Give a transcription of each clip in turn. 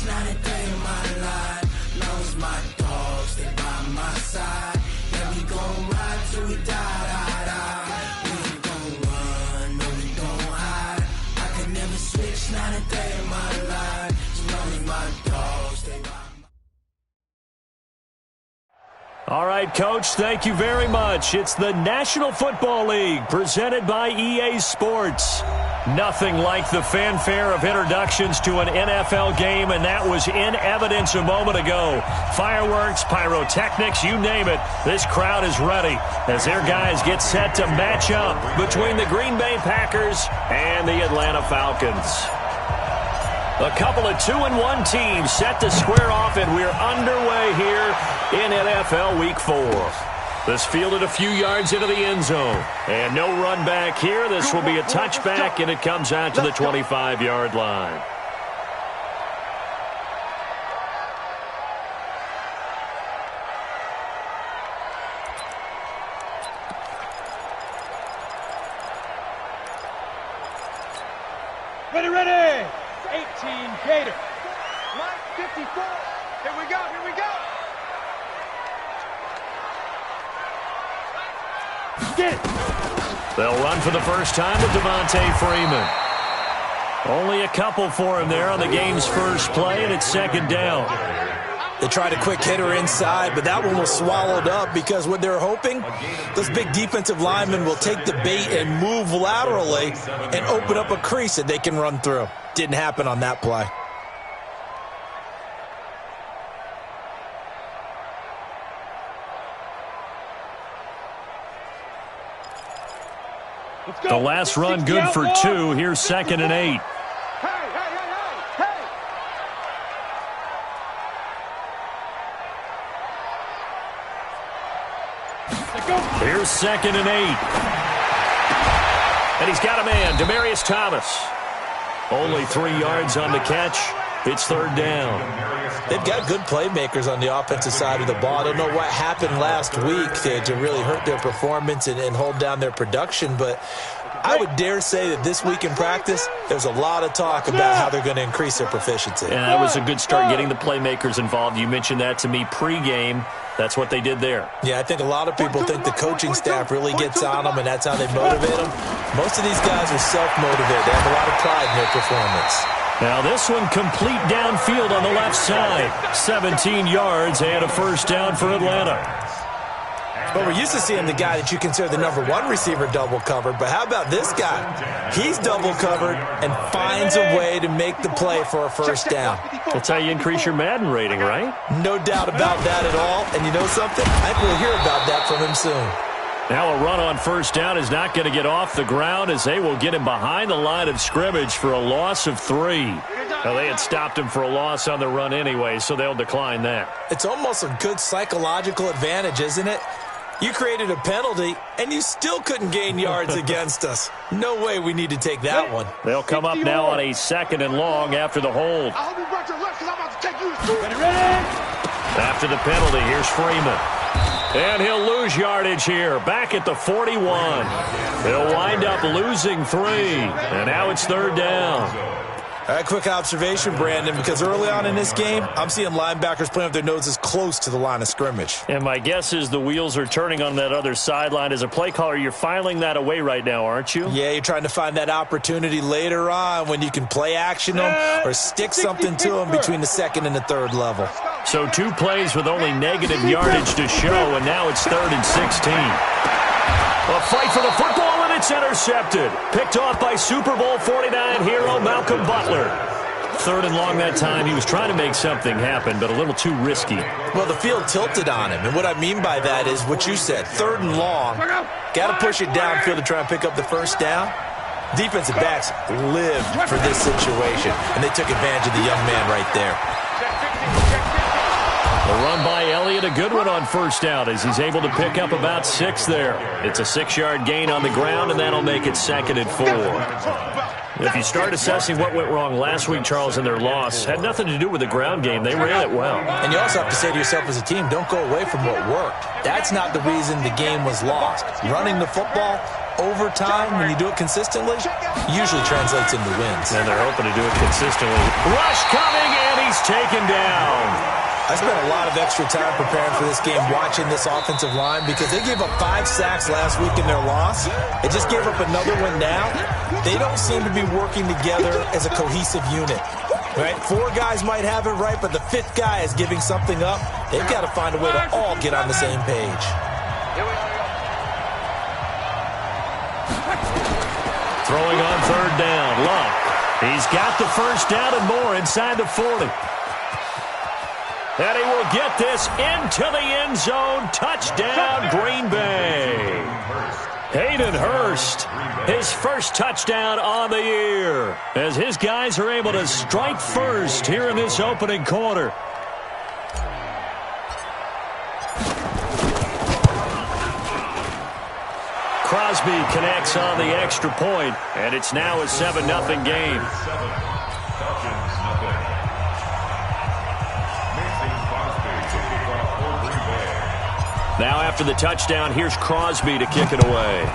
switch, not a day in my life. Long as my dogs, they by my side. Yeah, we gon' ride till we die, die, die. We ain't gon' run, no, we gon' hide. I could never switch, not a day in my life. As long as my dogs, they by my side. All right, Coach, thank you very much. It's the National Football League presented by EA Sports. Nothing like the fanfare of introductions to an NFL game, and that was in evidence a moment ago. Fireworks, pyrotechnics, you name it. This crowd is ready as their guys get set to match up between the Green Bay Packers and the Atlanta Falcons. A couple of 2-1 teams set to square off, and we're underway here in NFL Week 4. This fielded a few yards into the end zone. And no run back here. This will be a touchback, and it comes out to the 25-yard line. Ready, ready! 18 Gator. Line 54. Here we go, here we go. Get it. They'll run for the first time with Devontae Freeman. Only a couple for him there on the game's first play, and it's second down. They tried a quick hitter inside, but that one was swallowed up because what they're hoping, those big defensive linemen will take the bait and move laterally and open up a crease that they can run through. Didn't happen on that play. The last run good for 2. Here's 2nd and 8. Here's 2nd and 8. And he's got a man, Demaryius Thomas. Only 3 yards on the catch. It's third down. They've got good playmakers on the offensive side of the ball. I don't know what happened last week to really hurt their performance and hold down their production, but I would dare say that this week in practice, there's a lot of talk about how they're going to increase their proficiency. And that was a good start getting the playmakers involved. You mentioned that to me pregame. That's what they did there. Yeah, I think a lot of people think the coaching staff really gets on them, and that's how they motivate them. Most of these guys are self-motivated. They have a lot of pride in their performance. Now this one complete downfield on the left side. 17 yards and a first down for Atlanta. But we're used to seeing the guy that you consider the number 1 receiver double covered. But how about this guy? He's double covered and finds a way to make the play for a first down. That's how you increase your Madden rating, right? No doubt about that at all. And you know something? I think we'll hear about that from him soon. Now a run on first down is not going to get off the ground as they will get him behind the line of scrimmage for a loss of 3. Now, they had stopped him for a loss on the run anyway, so they'll decline that. It's almost a good psychological advantage, isn't it? You created a penalty, and you still couldn't gain yards against us. No way we need to take that one. They'll come up now on a 2nd and long after the hold. After the penalty, here's Freeman. And he'll lose yardage here, back at the 41. They'll wind up losing 3, and now it's third down. All right, quick observation, Brandon, because early on in this game, I'm seeing linebackers playing with their noses close to the line of scrimmage. And my guess is the wheels are turning on that other sideline. As a play caller, you're filing that away right now, aren't you? Yeah, you're trying to find that opportunity later on when you can play action them or stick something to them between the 2nd and the 3rd level. So 2 plays with only negative yardage to show, and now it's 3rd and 16. A fight for the football, and it's intercepted. Picked off by Super Bowl 49 hero Malcolm Butler. 3rd and long that time. He was trying to make something happen, but a little too risky. Well, the field tilted on him, and what I mean by that is what you said, 3rd and long. Got to push it downfield to try and pick up the first down. Defensive backs lived for this situation, and they took advantage of the young man right there. A run by Elliott, a good one on first down as he's able to pick up about 6 there. It's a 6-yard gain on the ground, and that'll make it 2nd and 4. If you start assessing what went wrong last week, Charles, in their loss, had nothing to do with the ground game. They ran it well. And you also have to say to yourself as a team, don't go away from what worked. That's not the reason the game was lost. Running the football, overtime, when you do it consistently, usually translates into wins. And they're hoping to do it consistently. Rush coming, and he's taken down. I spent a lot of extra time preparing for this game watching this offensive line because they gave up 5 sacks last week in their loss. They just gave up another one now. They don't seem to be working together as a cohesive unit. Right? 4 guys might have it right, but the 5th guy is giving something up. They've got to find a way to all get on the same page. Throwing on 3rd down, Luck. He's got the first down and more inside the 40. And he will get this into the end zone. Touchdown, Green Bay. Hayden Hurst, his first touchdown on the year, as his guys are able to strike first here in this opening quarter. Crosby connects on the extra point, and it's now a 7-0 game. Now after the touchdown, here's Crosby to kick it away.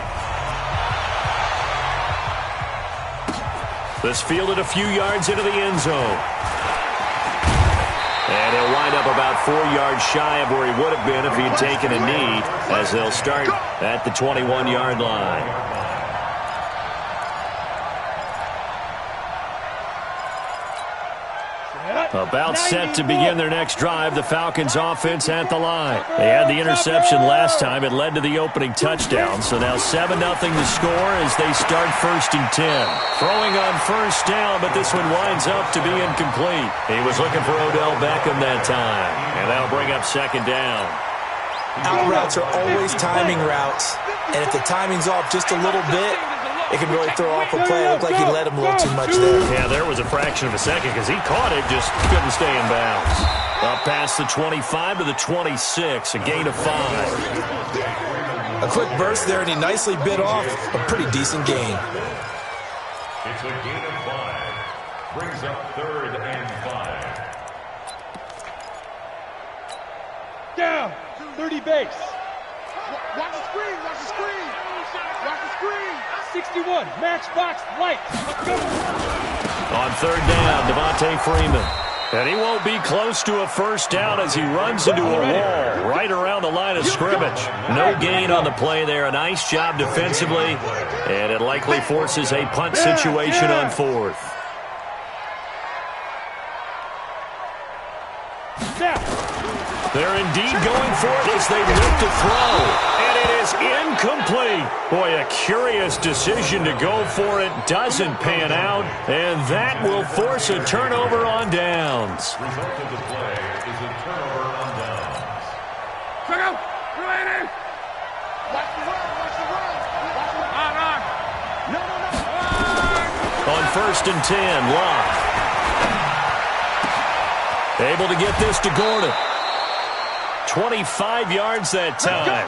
This fielded a few yards into the end zone. And he'll wind up about 4 yards shy of where he would have been if he had taken a knee, as they'll start at the 21-yard line. About set to begin their next drive, the Falcons offense at the line. They had the interception last time. It led to the opening touchdown. So now 7-0 to score as they start 1st and 10. Throwing on 1st down, but this one winds up to be incomplete. He was looking for Odell Beckham that time. And that'll bring up 2nd down. Out routes are always timing routes. And if the timing's off just a little bit, it can really throw off a play. It looked like he let him a little too much there. Yeah, there was a fraction of a second because he caught it, just couldn't stay in bounds. Up past the 25 to the 26, a gain of 5. A quick burst there, and he nicely bit off a pretty decent gain. It's a gain of 5. Brings up 3rd and 5. Down, 30 base. Watch the screen, watch the screen. Watch the screen. 61, matchbox light. Let's go. On 3rd down, Devontae Freeman. And he won't be close to a 1st down as he runs into a wall right around the line of scrimmage. No gain on the play there. A nice job defensively. And it likely forces a punt situation on 4th. They're indeed going for it as they look to throw. And it is incomplete. Boy, a curious decision to go for it. Doesn't pan out. And that will force a turnover on downs. Result of the play is a turnover on downs. Check out. Ready. Watch the run. Watch the run. Watch the run. No. On 1st and 10, Locke. Able to get this to Gordon. 25 yards that time.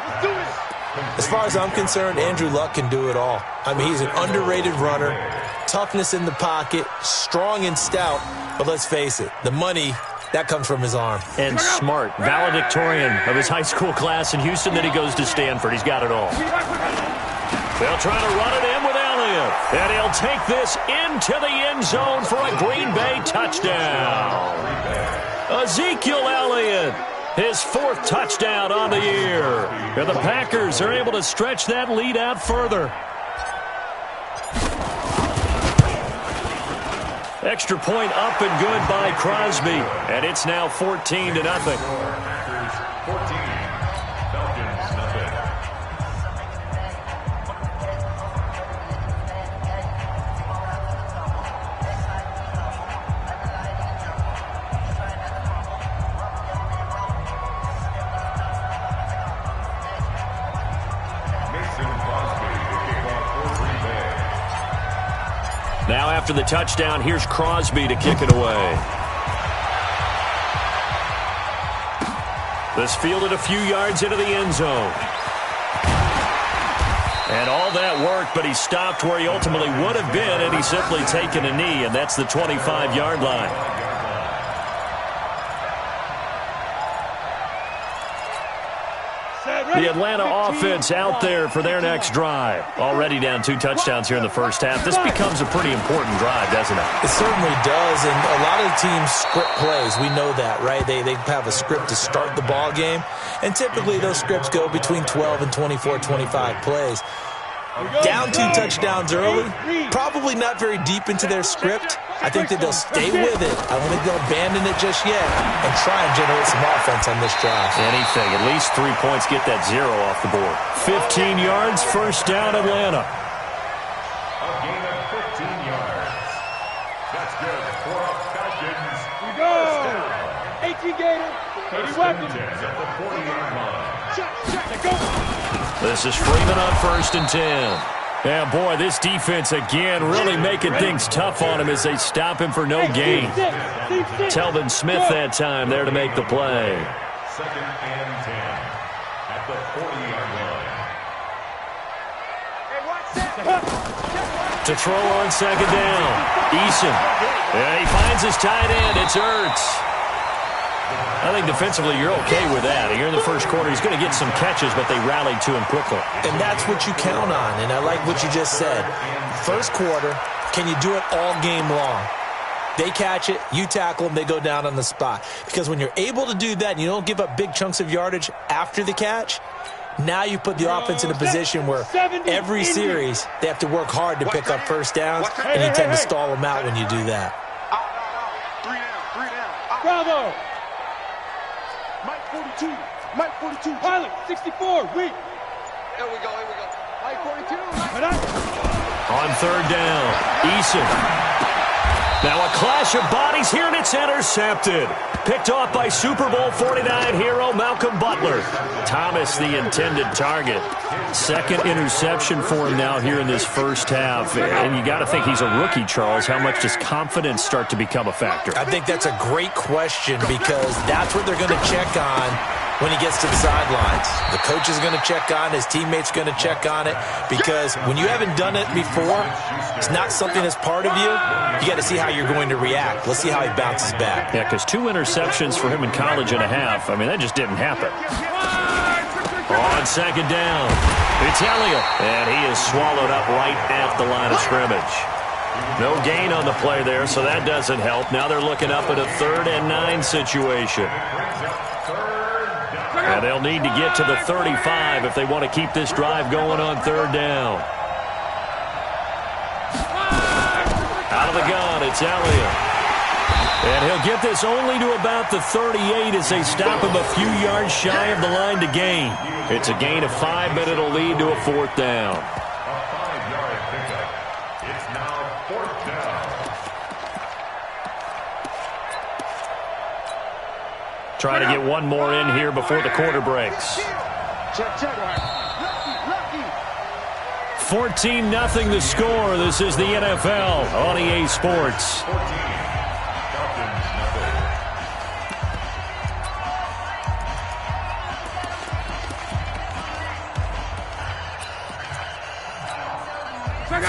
As far as I'm concerned, Andrew Luck can do it all. I mean, he's an underrated runner, toughness in the pocket, strong and stout, but let's face it, the money, that comes from his arm. And smart, valedictorian of his high school class in Houston, then he goes to Stanford. He's got it all. They'll try to run it in with Elliott, and he'll take this into the end zone for a Green Bay touchdown. Ezekiel Elliott, his 4th touchdown on the year. And the Packers are able to stretch that lead out further. Extra point up and good by Crosby. And it's now 14-0. Packers 14, Falcons nothing. Now after the touchdown, here's Crosby to kick it away. This fielded a few yards into the end zone. And all that worked, but he stopped where he ultimately would have been, and he's simply taken a knee, and that's the 25-yard line. The Atlanta offense out there for their next drive. Already down 2 touchdowns here in the first half. This becomes a pretty important drive, doesn't it? It certainly does, and a lot of the teams script plays. We know that, right? They have a script to start the ball game, and typically those scripts go between 12 and 24, 25 plays. Down 2 touchdowns early, probably not very deep into their script. I think that they'll stay with it. I don't think they'll abandon it just yet and try and generate some offense on this drive. Anything. At least 3 points. Get that 0 off the board. 15 yards, first down, Atlanta. A gain of 15 yards. That's good for a Falcons. We go. 18 Gator. 80 weapons. At the 40-yard line. Check, go. This is Freeman on 1st and 10. Yeah, boy, this defense again really making things tough on him as they stop him for no gain. Telvin Smith that time there to make the play. 2nd and 10 at the 40-yard line. To throw on 2nd down. Eason. Yeah, he finds his tight end. It's Ertz. I think defensively you're okay with that. Here in the first quarter, he's going to get some catches, but they rallied to him quickly. And that's what you count on, and I like what you just said. First quarter, can you do it all game long? They catch it, you tackle them, they go down on the spot. Because when you're able to do that and you don't give up big chunks of yardage after the catch, now you put the offense in a position where every series they have to work hard to pick up first downs, and you tend to stall them out when you do that. Bravo. Mike 42. Pilot, 64. Weak. Here we go. Mike 42. On 3rd down, Eason. Now a clash of bodies here, and it's intercepted. Picked off by Super Bowl 49 hero Malcolm Butler. Thomas, the intended target. 2nd interception for him now here in this first half. And you got to think he's a rookie, Charles. How much does confidence start to become a factor? I think that's a great question because that's what they're going to check on when he gets to the sidelines. The coach is going to check on, his teammates are going to check on it, because when you haven't done it before, it's not something that's part of you. You got to see how you're going to react. Let's see how he bounces back. Yeah, because 2 interceptions for him in college and a half. I mean, that just didn't happen. On 2nd down, it's Elliott, and he is swallowed up right at the line of scrimmage. No gain on the play there, so that doesn't help. Now they're looking up at a 3rd and 9 situation. And they'll need to get to the 35 if they want to keep this drive going on 3rd down. Out of the gun, it's Elliott. And he'll get this only to about the 38 as they stop him a few yards shy of the line to gain. It's a gain of 5, but it'll lead to a 4th down. A 5-yard pickup. It's now 4th down. Trying to get one more in here before the quarter breaks. 14-0 the score. This is the NFL on EA Sports. 14. Falcons, nothing.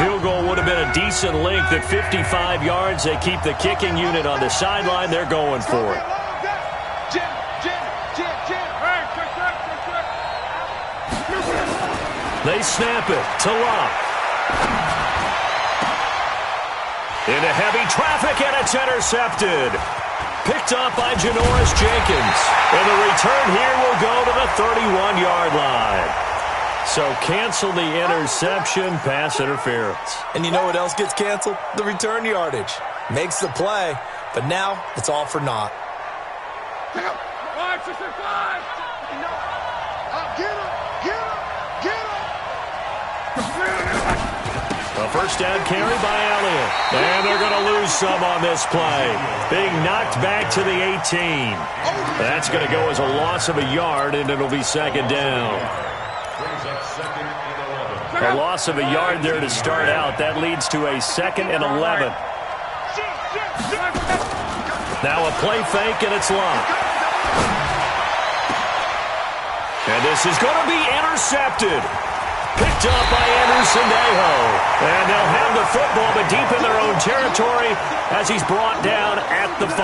Field goal would have been a decent length at 55 yards. They keep the kicking unit on the sideline. They're going for it. They snap it to Locke. Into heavy traffic, and it's intercepted. Picked up by Janoris Jenkins. And the return here will go to the 31-yard line. So cancel the interception, pass interference. And you know what else gets canceled? The return yardage. Makes the play, but now it's all for naught. 5, 6, 5. A first down carry by Elliott. And they're going to lose some on this play. Being knocked back to the 18. That's going to go as a loss of a yard, and it'll be 2nd down. Brings up 2nd and 11. A loss of a yard there to start out. That leads to a 2nd and 11. Now a play fake, and it's Locke. And this is going to be intercepted. Picked up by Anderson Aho. And they'll have the football, but deep in their own territory as he's brought down at the 5.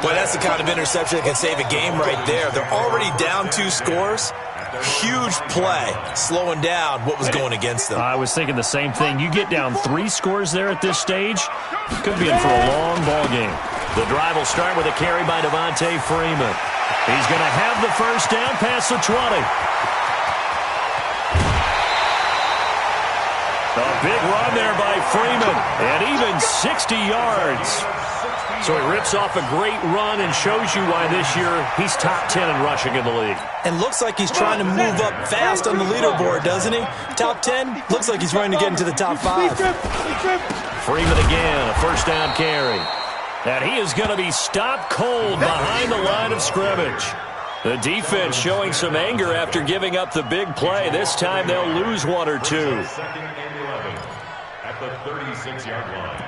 Boy, that's the kind of interception that can save a game right there. They're already down 2 scores. Huge play, slowing down what was going against them. I was thinking the same thing. You get down 3 scores there at this stage, could be in for a long ball game. The drive will start with a carry by Devontae Freeman. He's going to have the first down past the 20. A big run there by Freeman, and even 60 yards. So he rips off a great run and shows you why this year he's top 10 in rushing in the league. And looks like he's trying to move up fast on the leaderboard, doesn't he? Top 10, looks like he's trying to get into the top 5. Freeman again, a first down carry. And he is going to be stopped cold behind the line of scrimmage. The defense showing some anger after giving up the big play. This time they'll lose 1 or 2. Second and 11 at the 36-yard line.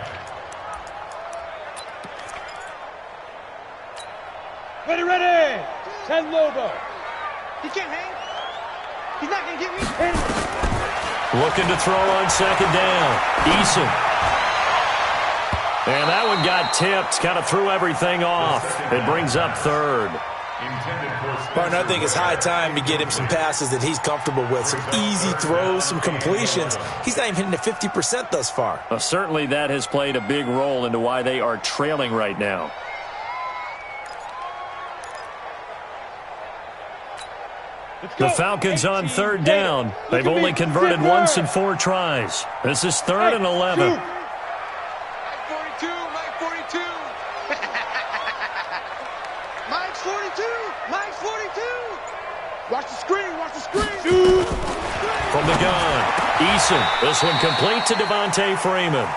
Ready! Send Lobo. He can't hang. He's not going to get me. Looking to throw on second down. Eason. And that one got tipped. Kind of threw everything off. It brings up third. Martin, I think it's high time to get him some passes that he's comfortable with. Some easy throws, some completions. He's not even hitting the 50% thus far. Certainly that has played a big role into why they are trailing right now. The Falcons on third down. They've only converted once in 4 tries. This is 3rd and 11. Mike 42. Mike's 42. Watch the screen. From the gun, Eason. This one complete to Devontae Freeman.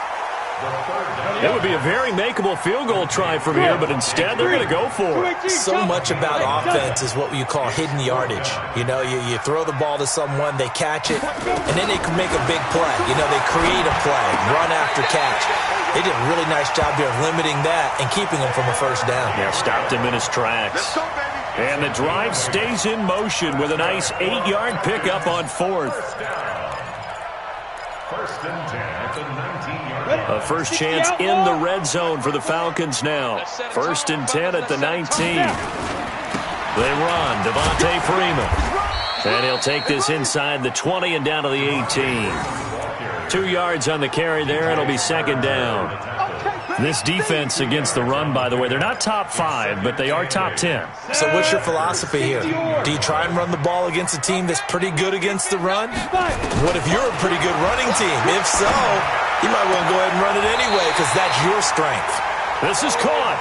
It would be a very makeable field goal try from here, but instead they're going to go for it. So much about offense is what you call hidden yardage. You know, you throw the ball to someone, they catch it, and then they can make a big play. You know, they create a play, run after catch. They did a really nice job here of limiting that and keeping him from a first down. Yeah, stopped him in his tracks. And the drive stays in motion with a nice 8-yard pickup on 4th. First and 10 at the 19-yard line. A first chance in the red zone for the Falcons now. 1st and 10 at the 19. They run. Devontae Freeman. And he'll take this inside the 20 and down to the 18. 2 yards on the carry there. It'll be 2nd down. This defense against the run, by the way, they're not top 5, but they are top 10. So what's your philosophy here? Do you try and run the ball against a team that's pretty good against the run? What if you're a pretty good running team? If so, you might want to go ahead and run it anyway because that's your strength. This is caught.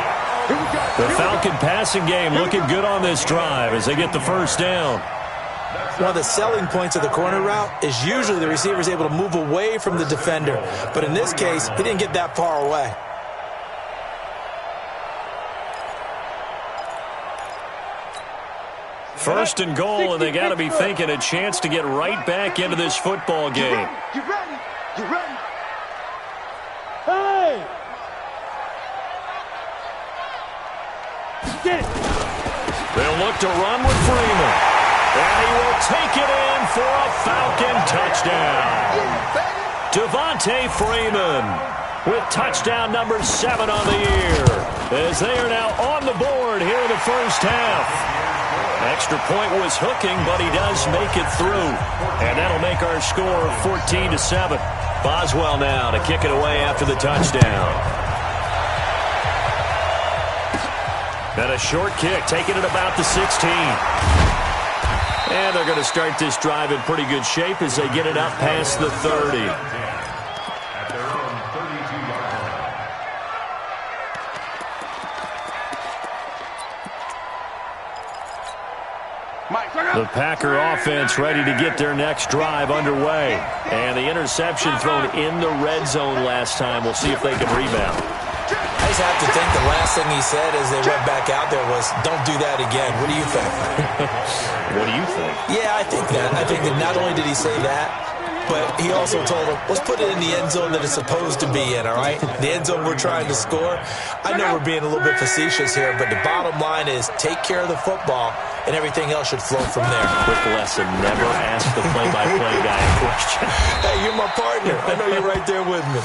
The Falcon passing game looking good on this drive as they get the first down. One of the selling points of the corner route is usually the receiver is able to move away from the defender. But in this case, he didn't get that far away. First and goal, and they got to be thinking a chance to get right back into this football game. You ready? Hey! Get it. They'll look to run with Freeman. And he will take it in for a Falcon touchdown. Devontae Freeman with touchdown number 7 on the year, as they are now on the board here in the first half. Extra point was hooking, but he does make it through. And that'll make our score 14-7. Boswell now to kick it away after the touchdown. And a short kick, taking it about the 16. And they're going to start this drive in pretty good shape as they get it up past the 30. At their own 32-yard line. The Packer offense ready to get their next drive underway. And the interception thrown in the red zone last time. We'll see if they can rebound. I just have to think the last thing he said as they went back out there was, don't do that again. What do you think? What do you think? Yeah, I think that. I think that not only did he say that, but he also told them, let's put it in the end zone that it's supposed to be in, all right? The end zone we're trying to score. I know we're being a little bit facetious here, but the bottom line is take care of the football, and everything else should flow from there. Quick lesson, never ask the play-by-play guy a question. Hey, you're my partner. I know you're right there with me.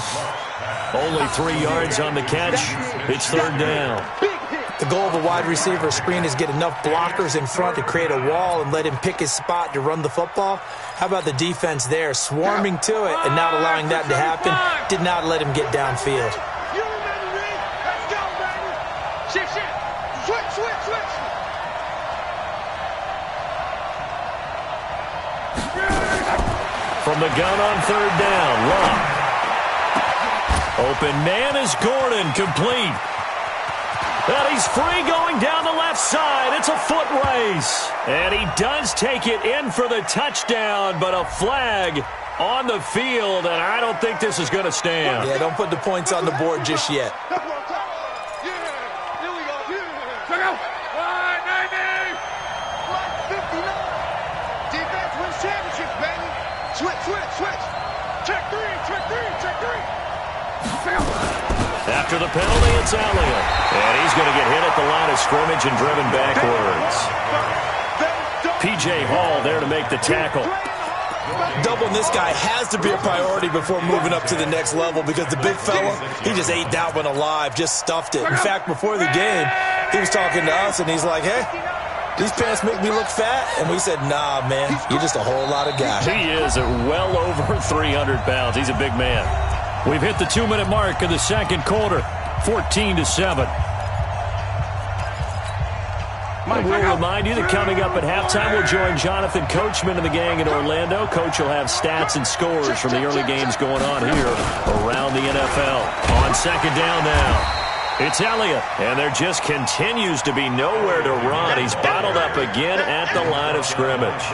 Only 3 yards on the catch. It's 3rd down. The goal of a wide receiver screen is get enough blockers in front to create a wall and let him pick his spot to run the football. How about the defense there, swarming to it and not allowing that to happen? Did not let him get downfield. You remember me? Let's go, baby. Shift. Switch. From the gun on third down, Love. Open man is Gordon, complete. And he's free going down the left side. It's a foot race. And he does take it in for the touchdown, but a flag on the field, and I don't think this is going to stand. Yeah, don't put the points on the board just yet. Here we go. Check out. 190. 59. Defense wins championships, baby. Switch. Check three. Check out. After the penalty, it's Elliott. And he's going to get hit at the line of scrimmage and driven backwards. P.J. Hall there to make the tackle. Doubling this guy has to be a priority before moving up to the next level because the big fella, he just ate that one alive, just stuffed it. In fact, before the game, he was talking to us, and he's like, hey, these pants make me look fat. And we said, nah, man, you're just a whole lot of guy. He is at well over 300 pounds. He's a big man. We've hit the 2-minute mark of the second quarter, 14-7. We'll remind you that coming up at halftime, we'll join Jonathan Coachman and the gang in Orlando. Coach will have stats and scores from the early games going on here around the NFL. On second down now, it's Elliott, and there just continues to be nowhere to run. He's bottled up again at the line of scrimmage.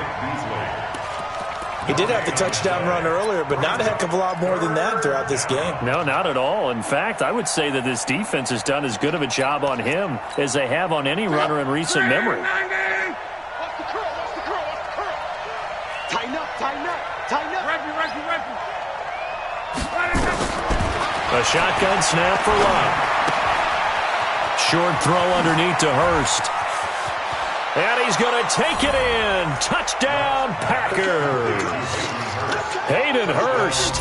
He did have the touchdown run earlier, but not a heck of a lot more than that throughout this game. No, not at all. In fact, I would say that this defense has done as good of a job on him as they have on any runner in recent memory. Watch the curl. Tighten up. Rugby. A shotgun snap for Love. Short throw underneath to Hurst. And he's going to take it in. Touchdown, Packers. Hayden Hurst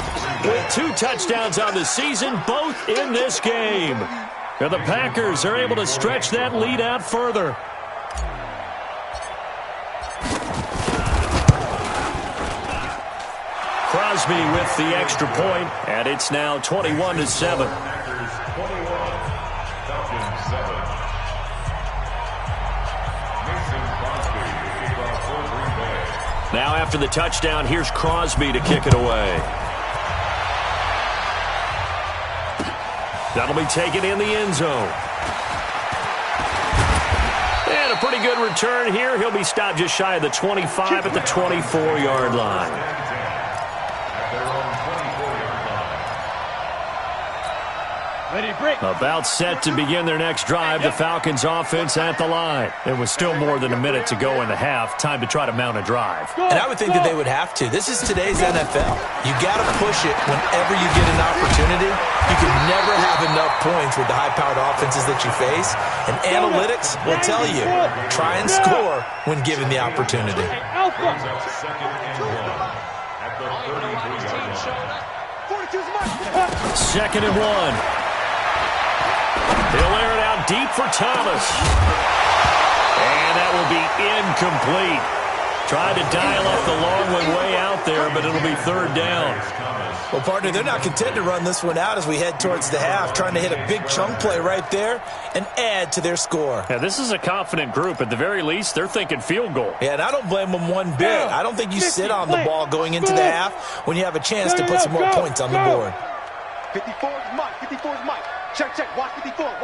with 2 touchdowns on the season, both in this game. And the Packers are able to stretch that lead out further. Crosby with the extra point, and it's now 21-7. Now after the touchdown, here's Crosby to kick it away. That'll be taken in the end zone. And a pretty good return here. He'll be stopped just shy of the 25 at the 24-yard line. About set to begin their next drive, the Falcons offense at the line. It was still more than a minute to go in the half. Time to try to mount a drive. And I would think that they would have to. This is today's NFL. You got to push it whenever you get an opportunity. You can never have enough points with the high-powered offenses that you face. And analytics will tell you, try and score when given the opportunity. Second and 1. He'll air it out deep for Thomas. And that will be incomplete. Tried to dial up the long one way out there, but it'll be third down. Well, partner, they're not content to run this one out as we head towards the half, trying to hit a big chunk play right there and add to their score. Yeah, this is a confident group. At the very least, they're thinking field goal. Yeah, and I don't blame them one bit. I don't think you sit on the ball going into the half when you have a chance to put some more points on the board. 54 is Mike. Check. Watch 54. I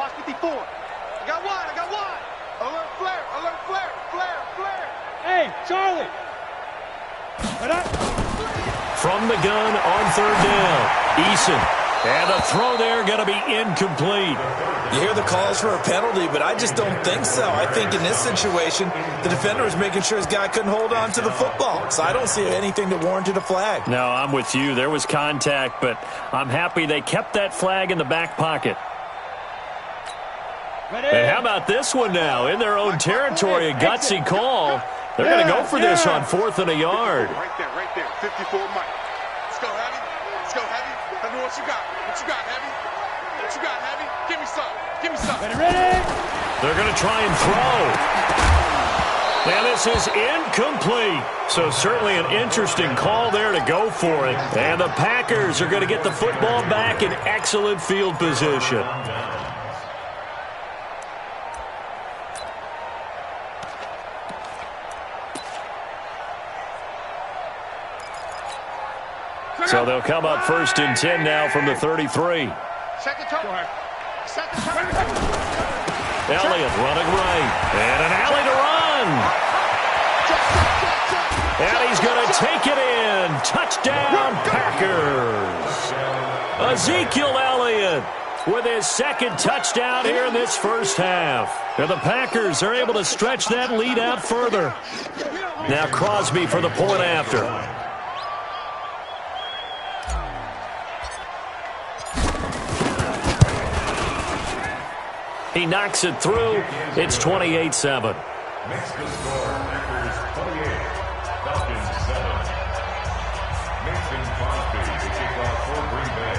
got one. Alert flare. Hey, Charlie. From the gun on third down, Eason. And the throw there going to be incomplete. You hear the calls for a penalty, but I just don't think so. I think in this situation, the defender was making sure his guy couldn't hold on to the football. So I don't see anything that warranted a flag. No, I'm with you. There was contact, but I'm happy they kept that flag in the back pocket. And how about this one now? In their own territory, a gutsy call. They're going to go for this on 4th and a yard. Right there. 54 Mike. Let's go, Heavy. Tell me what you got. Heavy? What you got, Heavy? Give me some. Give me some. Ready? They're going to try and throw. And this is incomplete. So certainly an interesting call there to go for it. And the Packers are going to get the football back in excellent field position. So they'll come up 1st and 10 now from the 33. Set the tone. Set the tone. Elliott running right. And an alley to run. And he's going to take it in. Touchdown, Packers. Ezekiel Elliott with his second touchdown here in this first half. And the Packers are able to stretch that lead out further. Now Crosby for the point after. He knocks it through. It's 28-7. Makes the score. Packers 28, Falcons 7. Mason Crosby to kick off for Green Bay.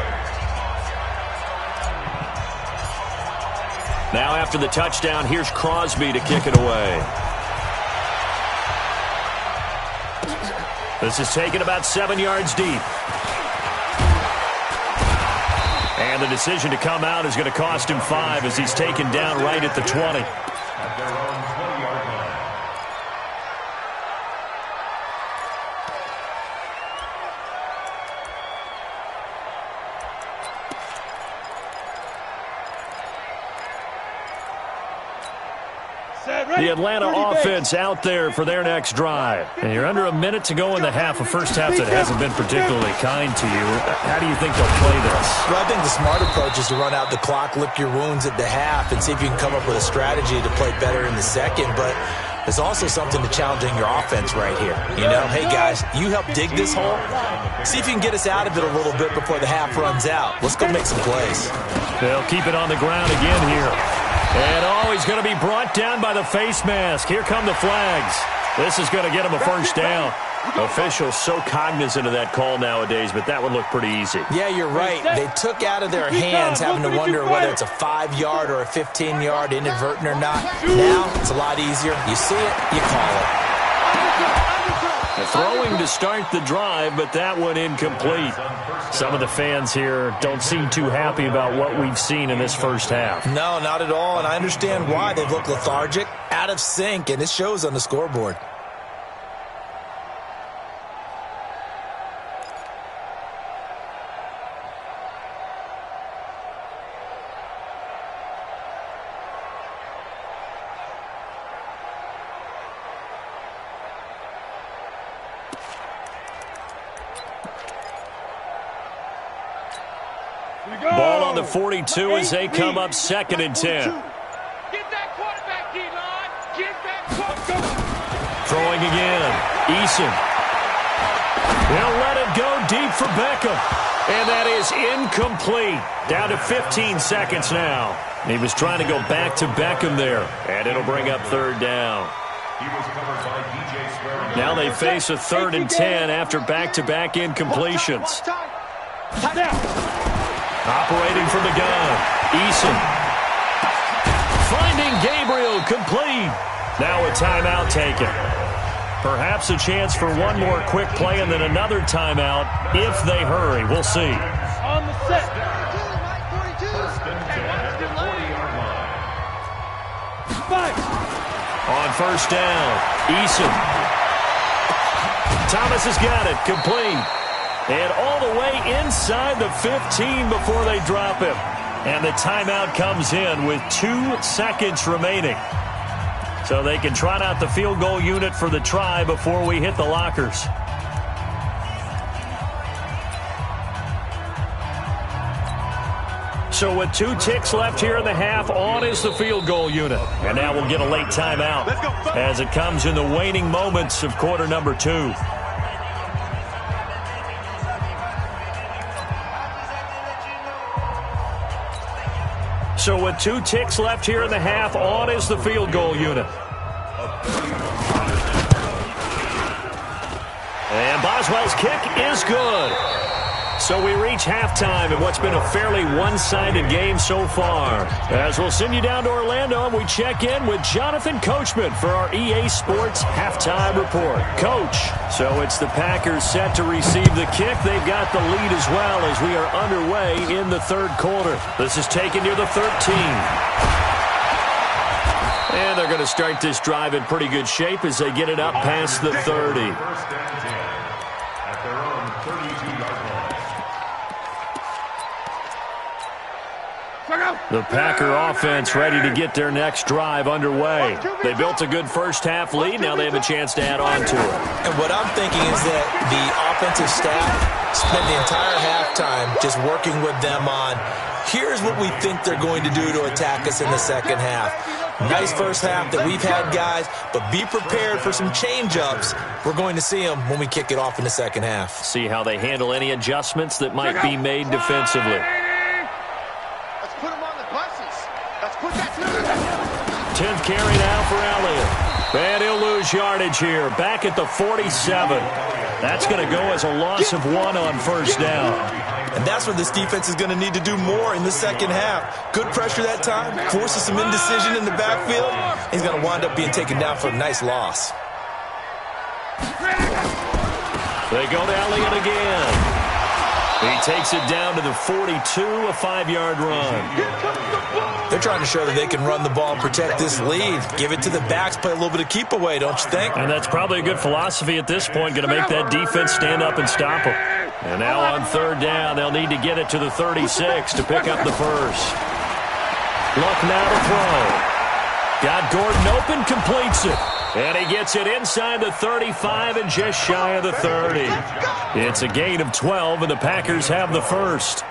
Now after the touchdown, here's Crosby to kick it away. This is taken about 7 yards deep. And the decision to come out is going to cost him 5 as he's taken down right at the 20. At their own 20-yard line. The Atlanta offense out there for their next drive. And you're under a minute to go in the half, a first half that hasn't been particularly kind to you. How do you think they'll play this? Well, I think the smart approach is to run out the clock, lick your wounds at the half, and see if you can come up with a strategy to play better in the second. But there's also something to challenging your offense right here. You know, hey, guys, you help dig this hole. See if you can get us out of it a little bit before the half runs out. Let's go make some plays. They'll keep it on the ground again here. And he's going to be brought down by the face mask. Here come the flags. This is going to get him a first down. Officials so cognizant of that call nowadays, but that one looked pretty easy. Yeah, you're right. They took out of their hands having to wonder whether it's a 5-yard or a 15-yard inadvertent or not. Now, it's a lot easier. You see it, you call it. Throwing to start the drive, but that one incomplete. Some of the fans here don't seem too happy about what we've seen in this first half. No, not at all, and I understand why. They've looked lethargic, out of sync, and it shows on the scoreboard. Ball on the 42 as they come up 2nd and 10. Get that quarterback, D-line. Get that quarterback. Throwing again. Eason. They'll let it go deep for Beckham. And that is incomplete. Down to 15 seconds now. He was trying to go back to Beckham there. And it'll bring up 3rd down. He was covered by DJ Swearing. Now they face a 3rd and 10 after back-to-back incompletions. Operating from the gun. Eason. Finding Gabriel complete. Now a timeout taken. Perhaps a chance for one more quick play and then another timeout if they hurry. We'll see. On the set. First and 10 at the 40-yard line. Fight. On 1st down, Eason. Thomas has got it, complete. And all the way inside the 15 before they drop him. And the timeout comes in with 2 seconds remaining. So they can trot out the field goal unit for the try before we hit the lockers. So with 2 ticks left here in the half, on is the field goal unit. And now we'll get a late timeout as it comes in the waning moments of quarter number 2. So with 2 ticks left here in the half, on is the field goal unit. And Boswell's kick is good. So we reach halftime in what's been a fairly one-sided game so far. As we'll send you down to Orlando, and we check in with Jonathan Coachman for our EA Sports Halftime Report. Coach, so it's the Packers set to receive the kick. They've got the lead as well as we are underway in the third quarter. This is taken near the 13. And they're going to start this drive in pretty good shape as they get it up past the 30. The Packer offense ready to get their next drive underway. They built a good first-half lead. Now they have a chance to add on to it. And what I'm thinking is that the offensive staff spent the entire halftime just working with them on, here's what we think they're going to do to attack us in the second half. Nice first half that we've had, guys, but be prepared for some change-ups. We're going to see them when we kick it off in the second half. See how they handle any adjustments that might be made defensively. 10th carry now for Elliott. And he'll lose yardage here. Back at the 47. That's going to go as a loss of 1 on first down. And that's what this defense is going to need to do more in the second half. Good pressure that time. Forces some indecision in the backfield. He's going to wind up being taken down for a nice loss. They go to Elliott again. He takes it down to the 42, a 5-yard run. They're trying to show that they can run the ball and protect this lead. Give it to the backs, play a little bit of keep away, don't you think? And that's probably a good philosophy at this point, going to make that defense stand up and stop them. And now on third down, they'll need to get it to the 36 to pick up the first. Luck now to throw. Got Gordon open, completes it. And he gets it inside the 35 and just shy of the 30. It's a gain of 12, and the Packers have the first.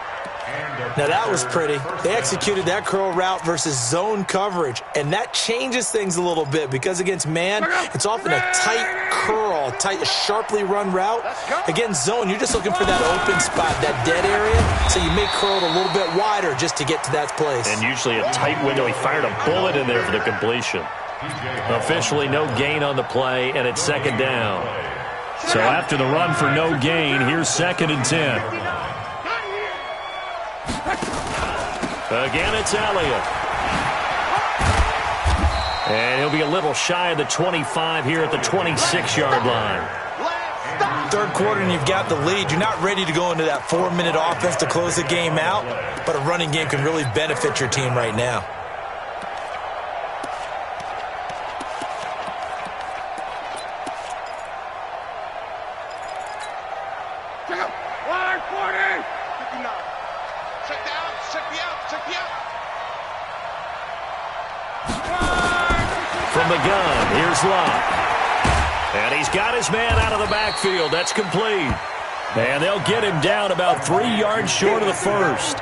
Now that was pretty. They executed that curl route versus zone coverage, and that changes things a little bit because against man, it's often a tight curl, tight, sharply run route. Against zone, you're just looking for that open spot, that dead area, so you may curl it a little bit wider just to get to that place. And usually a tight window. He fired a bullet in there for the completion. Officially no gain on the play, and it's second down. So after the run for no gain, here's 2nd and 10. Again, it's Elliott. And he'll be a little shy of the 25 here at the 26-yard line. Third quarter and you've got the lead. You're not ready to go into that 4-minute offense to close the game out, but a running game can really benefit your team right now. From the gun, here's Luck. And he's got his man out of the backfield. That's complete. And they'll get him down about 3 yards short of the first.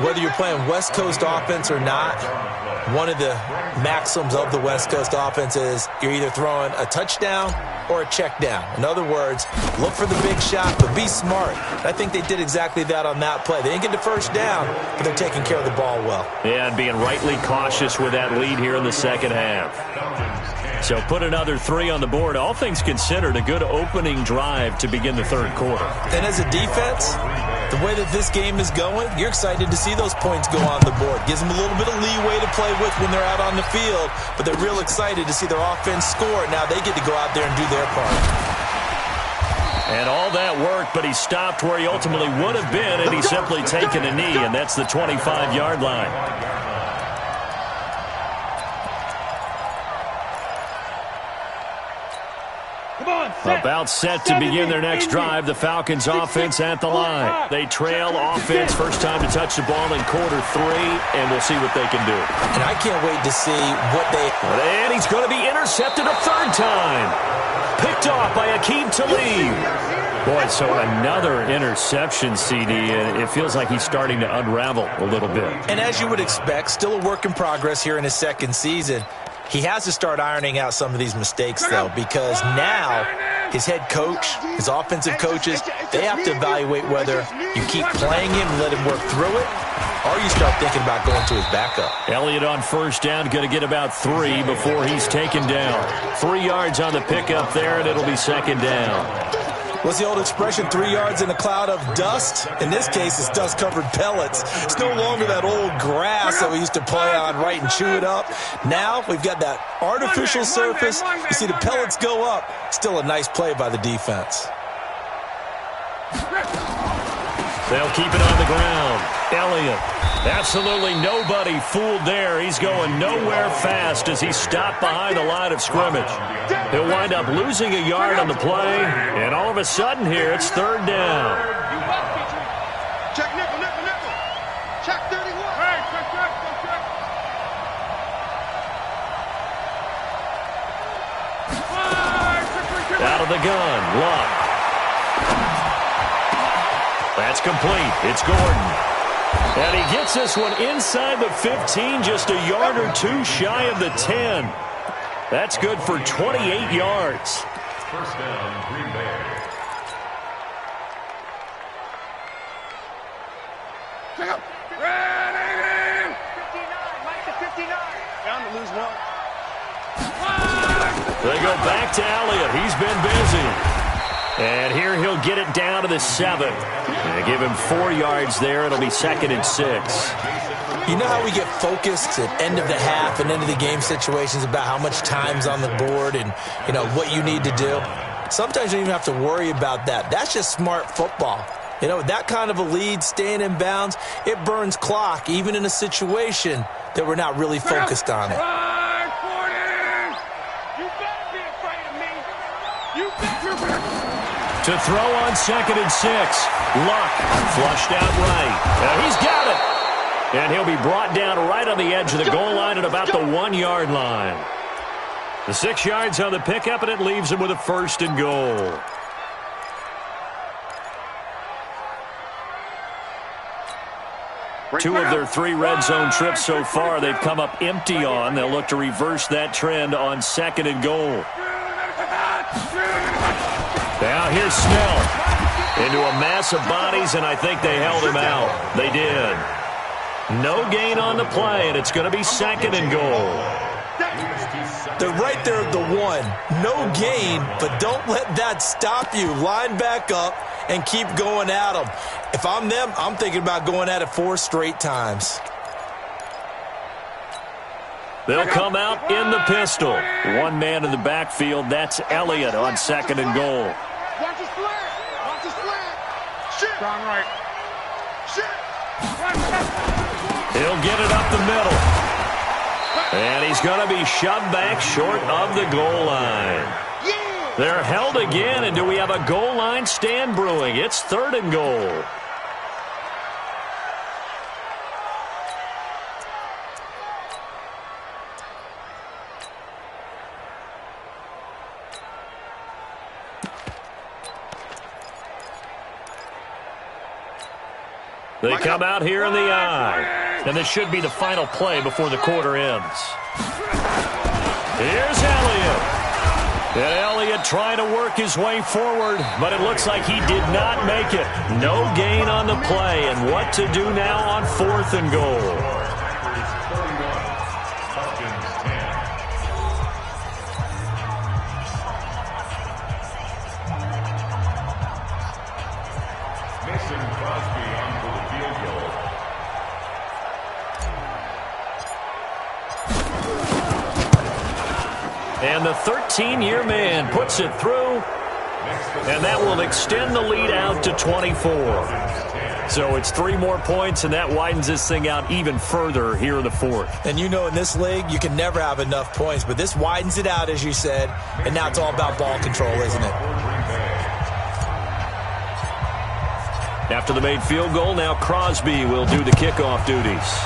Whether you're playing West Coast offense or not, one of the maxims of the West Coast offense is you're either throwing a touchdown or a check down. In other words, look for the big shot, but be smart. I think they did exactly that on that play. They didn't get the first down, but they're taking care of the ball well. Yeah, and being rightly cautious with that lead here in the second half. So put another 3 on the board. All things considered, a good opening drive to begin the third quarter. And as a defense, the way that this game is going, you're excited to see those points go on the board. Gives them a little bit of leeway to play with when they're out on the field, but they're real excited to see their offense score. Now they get to go out there and do their part. And all that work, but he stopped where he ultimately would have been, and he's simply taken a knee, and that's the 25-yard line. About set to begin their next drive. The Falcons offense at the line. They trail offense. First time to touch the ball in quarter 3, and we'll see what they can do. And I can't wait to see what they... And he's going to be intercepted a third time. Picked off by Akeem Talib. Boy, so another interception, CD, and it feels like he's starting to unravel a little bit. And as you would expect, still a work in progress here in his second season. He has to start ironing out some of these mistakes, though, because now his head coach, his offensive coaches, they have to evaluate whether you keep playing him and let him work through it, or you start thinking about going to his backup. Elliott on first down, going to get about 3 before he's taken down. 3 yards on the pickup there, and it'll be second down. What's the old expression, 3 yards in a cloud of dust? In this case, it's dust-covered pellets. It's no longer that old grass that we used to play on, right, and chew it up. Now we've got that artificial surface. You see the pellets go up. Still a nice play by the defense. They'll keep it on the ground. Elliott. Absolutely nobody fooled there. He's going nowhere fast as he stopped behind the line of scrimmage. He'll wind up losing a yard on the play, and all of a sudden here, it's third down. Check nickel, nickel, nickel. Check 31. Hey, check. Out of the gun, Luck. That's complete. It's Gordon. And he gets this one inside the 15, just a yard or two shy of the 10. That's good for 28 yards. First down, Green Bay. Check up. Ready. 59. Mike to 59. Down to lose one. They go back to Elliott. He's been busy. And here he'll get it down to the 7. They give him 4 yards there. It'll be 2nd and 6. You know how we get focused at end of the half and end of the game situations about how much time's on the board and, what you need to do? Sometimes you don't even have to worry about that. That's just smart football. With that kind of a lead, staying in bounds, it burns clock, even in a situation that we're not really focused on it. To throw on 2nd and 6. Luck flushed out right. He's got it. And he'll be brought down right on the edge of the goal line at about the 1-yard line. The 6 yards on the pickup, and it leaves him with a 1st and goal. Two of their 3 red zone trips so far, they've come up empty on. They'll look to reverse that trend on 2nd and goal. Now here's Snell into a mass of bodies, and I think they held him out. They did. No gain on the play, and it's going to be 2nd and goal. They're right there at the 1. No gain, but don't let that stop you. Line back up and keep going at them. If I'm them, I'm thinking about going at it 4 straight times. They'll come out in the pistol. 1 man in the backfield. That's Elliott on 2nd and goal. Watch the slant. Watch the slant. Shit. Strong right. Shit. He'll get it up the middle. And he's going to be shoved back short of the goal line. They're held again, and do we have a goal line stand brewing? It's 3rd and goal. They come out here in the eye. And this should be the final play before the quarter ends. Here's Elliott. And Elliott trying to work his way forward, but it looks like he did not make it. No gain on the play, and what to do now on 4th and goal. And the 13-year man puts it through, and that will extend the lead out to 24. So it's 3 more points, and that widens this thing out even further here in the 4th. And in this league, you can never have enough points, but this widens it out, as you said, and now it's all about ball control, isn't it? After the made field goal, now Crosby will do the kickoff duties.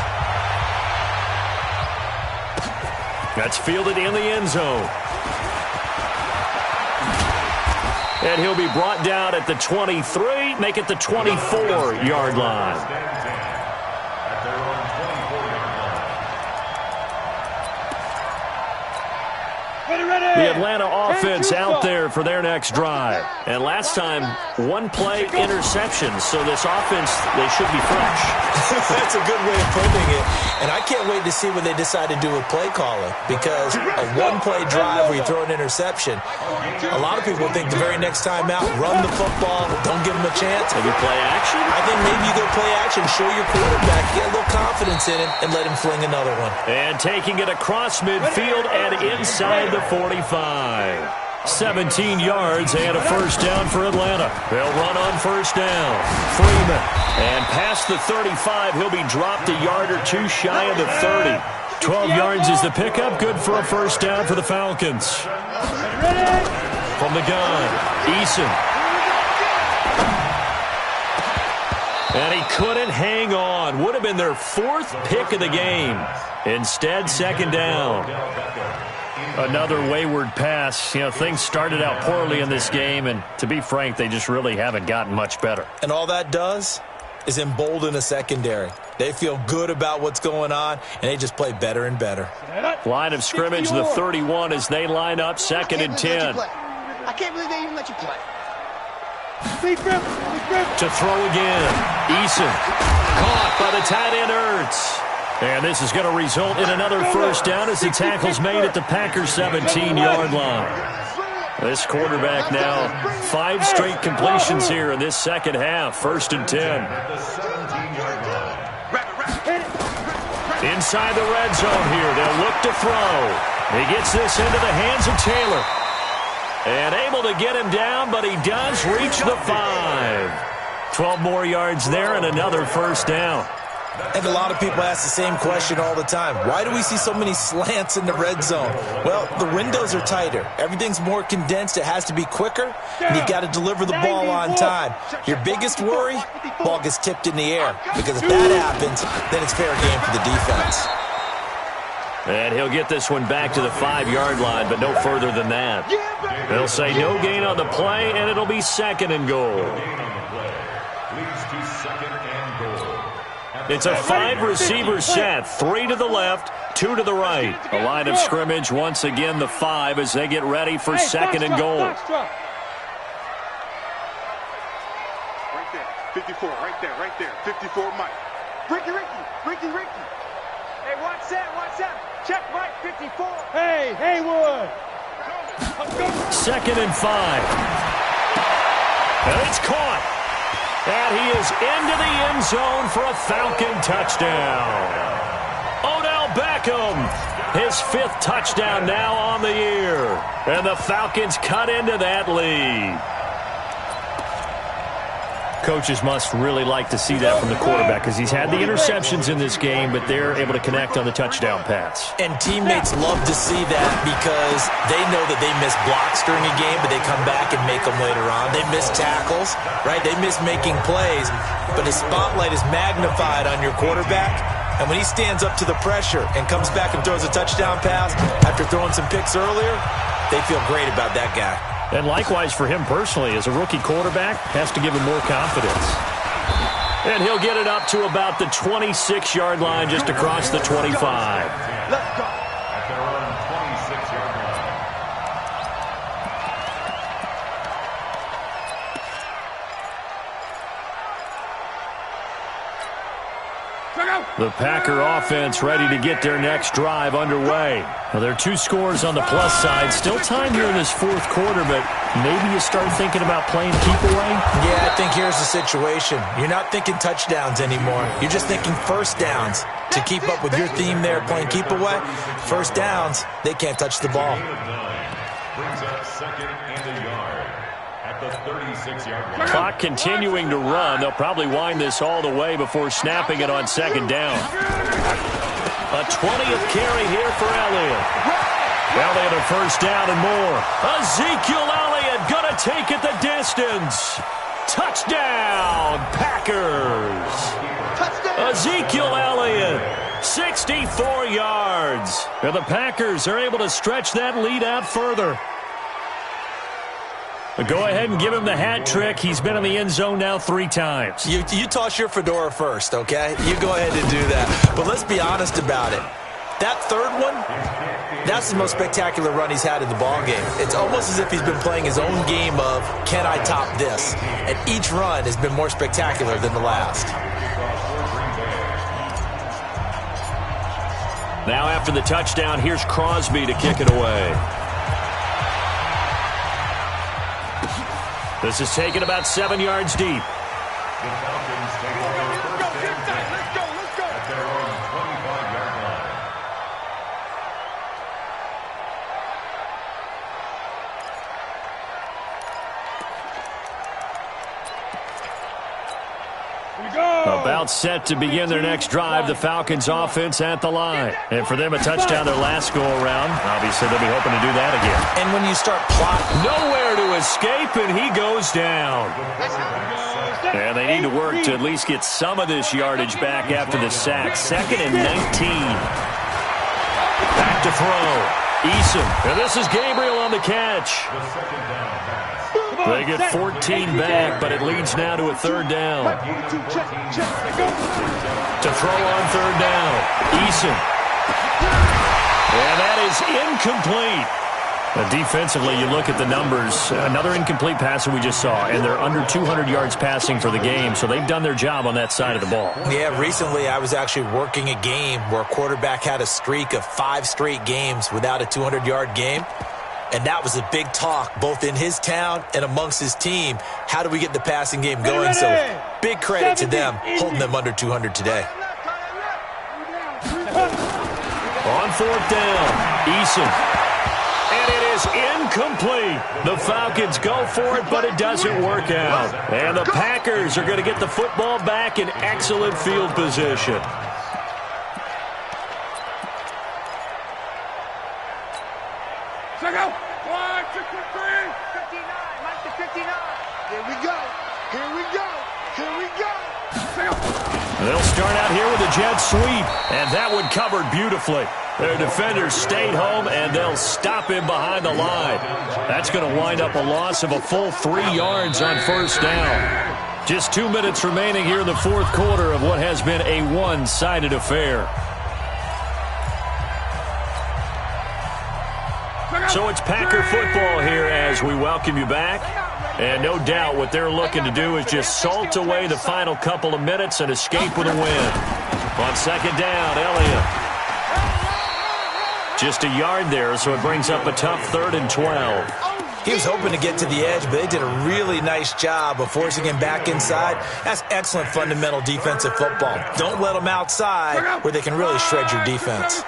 That's fielded in the end zone. And he'll be brought down at the 23, make it the 24-yard line. The Atlanta offense out there for their next drive. And last time, 1-play interception. So this offense, they should be fresh. That's a good way of putting it. And I can't wait to see what they decide to do with play calling, because a one-play drive where you throw an interception, a lot of people think the very next time out, run the football, don't give them a chance. Maybe play action? I think maybe you go play action, show your quarterback, get a little confidence in him, and let him fling another one. And taking it across midfield and inside the 45. 17 yards and a first down for Atlanta. They'll run on first down. Freeman. And past the 35, he'll be dropped a yard or two shy of the 30. 12 yards is the pickup. Good for a first down for the Falcons. From the gun, Eason. And he couldn't hang on. Would have been their fourth pick of the game. Instead, second down. Another wayward pass. You know, things started out poorly in this game, and to be frank, they just really haven't gotten much better. And all that does is embolden a secondary. They feel good about what's going on, and they just play better and better. Line of scrimmage, the 31, as they line up second and 10. I can't believe they even let you play. To throw again. Eason. Caught by the tight end, Ertz. And this is going to result in another first down as the tackle's made at the Packers' 17-yard line. This quarterback now 5 straight completions here in this second half. First and 10. Inside the red zone here. They'll look to throw. He gets this into the hands of Taylor. And able to get him down, but he does reach the 5. 12 more yards there and another first down. And a lot of people ask the same question all the time. Why do we see so many slants in the red zone? Well, the windows are tighter. Everything's more condensed. It has to be quicker, and you've got to deliver the ball on time. Your biggest worry, ball gets tipped in the air, because if that happens, then it's fair game for the defense. And he'll get this one back to the 5-yard line, but no further than that. They'll say no gain on the play, and it'll be second and goal. It's a 5-receiver set, 3 to the left, 2 to the right. A line of scrimmage, once again, the 5 as they get ready for second and goal. Right there, 54, right there, 54, Mike. Ricky. Hey, watch that, check Mike, 54. Hey, Haywood. Second and 5. And it's caught. And he is into the end zone for a Falcon touchdown. Odell Beckham, his 5th touchdown now on the year. And the Falcons cut into that lead. Coaches must really like to see that from the quarterback, because he's had the interceptions in this game, but they're able to connect on the touchdown pass. And teammates love to see that, because they know that they miss blocks during a game, but they come back and make them later on. They miss tackles, right? They miss making plays, but the spotlight is magnified on your quarterback. And when he stands up to the pressure and comes back and throws a touchdown pass after throwing some picks earlier, they feel great about that guy. And likewise for him personally, as a rookie quarterback, has to give him more confidence. And he'll get it up to about the 26-yard line, just across the 25. Let's go. At their own 26-yard line. The Packer offense ready to get their next drive underway. Now, there are 2 scores on the plus side. Still time here in this 4th quarter, but maybe you start thinking about playing keep away? Yeah, I think here's the situation. You're not thinking touchdowns anymore. You're just thinking first downs. To keep up with your theme there, playing keep away, first downs, they can't touch the ball. Brings up second and a yard at the 36-yard line. Clock continuing to run. They'll probably wind this all the way before snapping it on second down. A 20th carry here for Elliott. Elliott a first down and more. Ezekiel Elliott going to take it the distance. Touchdown, Packers. Touchdown. Ezekiel Elliott, 64 yards. And the Packers are able to stretch that lead out further. Go ahead and give him the hat trick. He's been in the end zone now 3 times. You toss your fedora first, okay? You go ahead and do that. But let's be honest about it. That third one, that's the most spectacular run he's had in the ballgame. It's almost as if he's been playing his own game of, can I top this? And each run has been more spectacular than the last. Now after the touchdown, here's Crosby to kick it away. This is taken about 7 yards deep. The Falcons take over first and 10 at their own 25-yard line. About set to begin their next drive, the Falcons offense at the line. And for them, a touchdown their last go-around. Obviously, they'll be hoping to do that again. And when you start plotting, nowhere to escape, and he goes down. And they need to work to at least get some of this yardage back after the sack. 2nd and 19. Back to throw. Eason. And this is Gabriel on the catch. The second down pass. They get 14 back, but it leads now to a 3rd down. To throw on 3rd down. Eason. And that is incomplete. Defensively, you look at the numbers. Another incomplete pass that we just saw, and they're under 200 yards passing for the game, so they've done their job on that side of the ball. Yeah, recently I was actually working a game where a quarterback had a streak of 5 straight games without a 200-yard game. And that was a big talk, both in his town and amongst his team. How do we get the passing game going? So big credit to them, holding them under 200 today. On 4th down, Eason. And it is incomplete. The Falcons go for it, but it doesn't work out. And the Packers are going to get the football back in excellent field position. Check out. 1, 2, 3. 59. Mike to 59. Here we go. Here we go. Here we go. Check out. They'll start out here with a jet sweep, and that one covered beautifully. Their defenders stayed home, and they'll stop him behind the line. That's going to wind up a loss of a full 3 yards on 1st down. Just 2 minutes remaining here in the 4th quarter of what has been a one-sided affair. So it's Packer football here as we welcome you back. And no doubt what they're looking to do is just salt away the final couple of minutes and escape with a win. On 2nd down, Elliott. Just a yard there, so it brings up a tough 3rd and 12. He was hoping to get to the edge, but they did a really nice job of forcing him back inside. That's excellent fundamental defensive football. Don't let them outside where they can really shred your defense.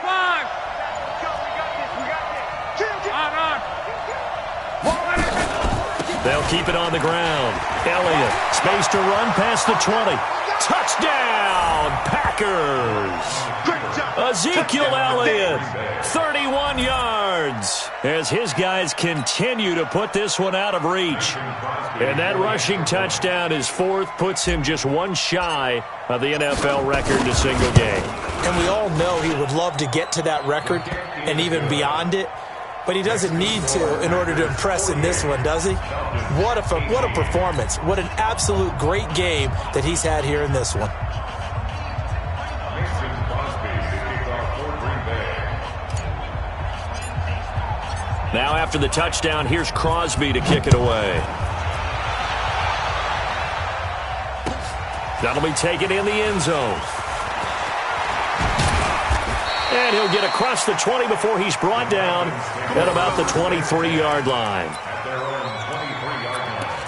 They'll keep it on the ground. Elliott, space to run past the 20. Touchdown, Packers! Ezekiel Elliott, 31 yards, as his guys continue to put this one out of reach. And that rushing touchdown, his 4th, puts him just one shy of the NFL record in a single game. And we all know he would love to get to that record and even beyond it. But he doesn't need to in order to impress in this one, does he? What a performance. What an absolute great game that he's had here in this one. Now after the touchdown, here's Crosby to kick it away. That'll be taken in the end zone. And he'll get across the 20 before he's brought down at about the 23-yard line. At their own 23-yard line.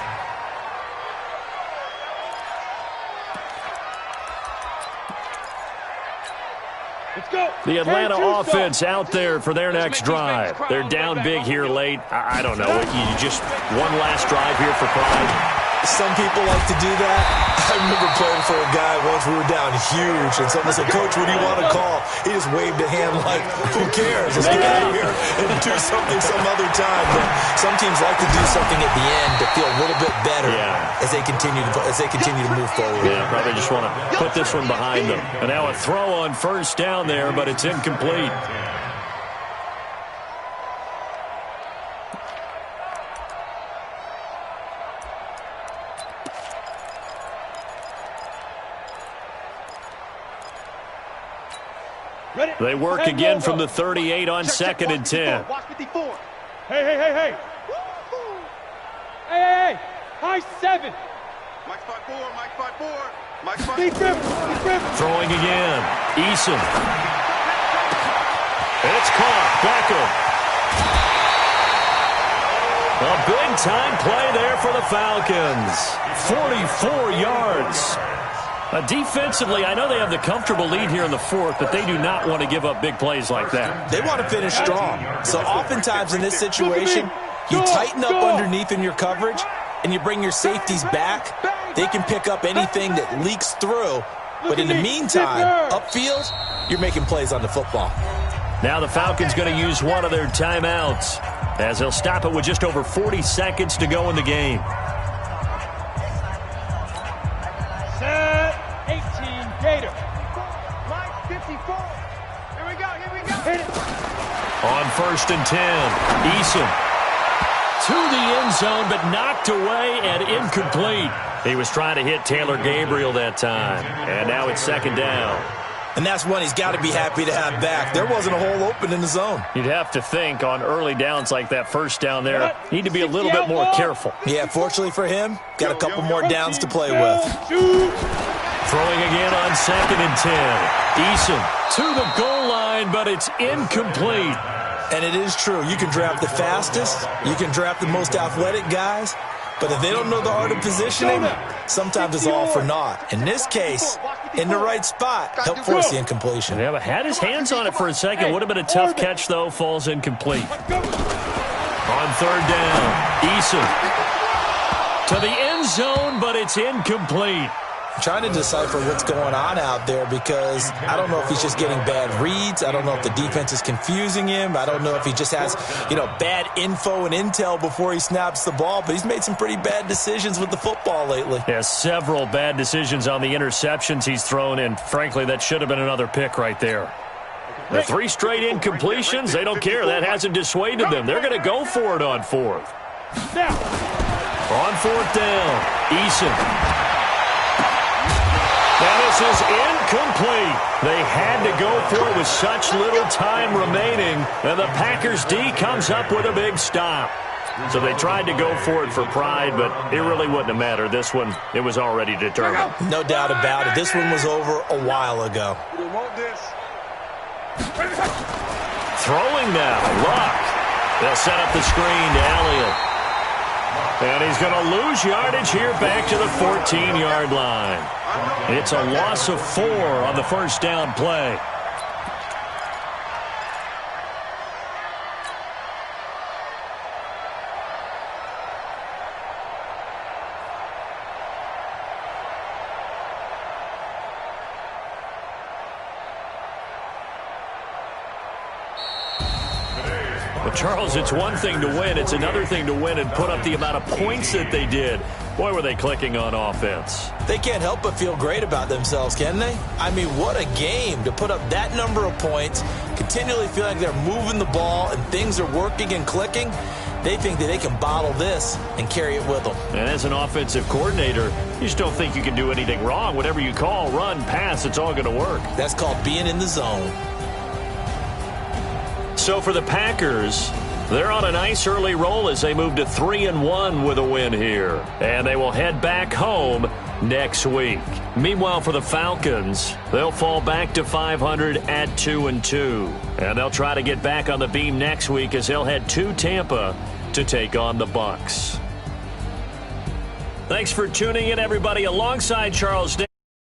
Let's go. The Atlanta offense out there for their next drive. They're down big here late. I don't know. You just one last drive here for pride. Some people like to do that. I remember playing for a guy once. We were down huge, and someone said, "Coach, what do you want to call?" He just waved a hand like, "Who cares? Let's get out of here and do something some other time." But some teams like to do something at the end to feel a little bit better as they continue to move forward. Yeah, probably just want to put this one behind them. And now a throw on 1st down there, but it's incomplete. They work again from the 38 on 2nd and 10. Watch 54. Hey. Hey. High 7. Mike 5-4. Mike 5-4. Mike 5-4. Deep grip. Throwing again. Eason. It's caught. Beckham. A big-time play there for the Falcons. 44 yards. Defensively, I know they have the comfortable lead here in the fourth, but they do not want to give up big plays like that. They want to finish strong. So oftentimes in this situation, you tighten up underneath in your coverage, and you bring your safeties back. They can pick up anything that leaks through. But in the meantime, upfield, you're making plays on the football. Now the Falcons going to use one of their timeouts, as they'll stop it with just over 40 seconds to go in the game. Set 18 Gator. Line 54. Here we go, here we go. Hit it. On 1st and 10, Eason to the end zone, but knocked away and incomplete. He was trying to hit Taylor Gabriel that time, and now it's 2nd down. And that's one he's got to be happy to have back. There wasn't a hole open in the zone. You'd have to think on early downs like that, 1st down there, need to be a little bit more careful. Yeah, fortunately for him, got a couple more downs to play with. Throwing again on 2nd and 10. Eason to the goal line, but it's incomplete. And it is true. You can draft the fastest. You can draft the most athletic guys. But if they don't know the art of positioning, sometimes it's all for naught. In this case, in the right spot, help force the incompletion. Yeah, but had his hands on it for a second. Would have been a tough catch, though. Falls incomplete. On 3rd down, Eason to the end zone, but it's incomplete. I'm trying to decipher what's going on out there because I don't know if he's just getting bad reads. I don't know if the defense is confusing him. I don't know if he just has, bad info and intel before he snaps the ball. But he's made some pretty bad decisions with the football lately. Yeah, several bad decisions on the interceptions he's thrown, and frankly, that should have been another pick right there. The 3 straight incompletions, they don't care. That hasn't dissuaded them. They're going to go for it on 4th. On 4th down, Eason. Now this is incomplete. They had to go for it with such little time remaining, and the Packers D comes up with a big stop. So they tried to go for it for pride, but it really wouldn't have mattered. This one, it was already determined. No doubt about it. This one was over a while ago. Throwing now, Luck. They'll set up the screen to Elliott. And he's going to lose yardage here back to the 14-yard line. It's a loss of 4 on the 1st down play. But Charles, it's one thing to win. It's another thing to win and put up the amount of points that they did. Boy, were they clicking on offense. They can't help but feel great about themselves, can they? I mean, what a game to put up that number of points, continually feel like they're moving the ball and things are working and clicking. They think that they can bottle this and carry it with them. And as an offensive coordinator, you just don't think you can do anything wrong. Whatever you call, run, pass, it's all going to work. That's called being in the zone. So for the Packers, they're on a nice early roll as they move to 3-1 with a win here. And they will head back home next week. Meanwhile, for the Falcons, they'll fall back to 500 at 2-2. And they'll try to get back on the beam next week as they'll head to Tampa to take on the Bucs. Thanks for tuning in, everybody. Alongside Charles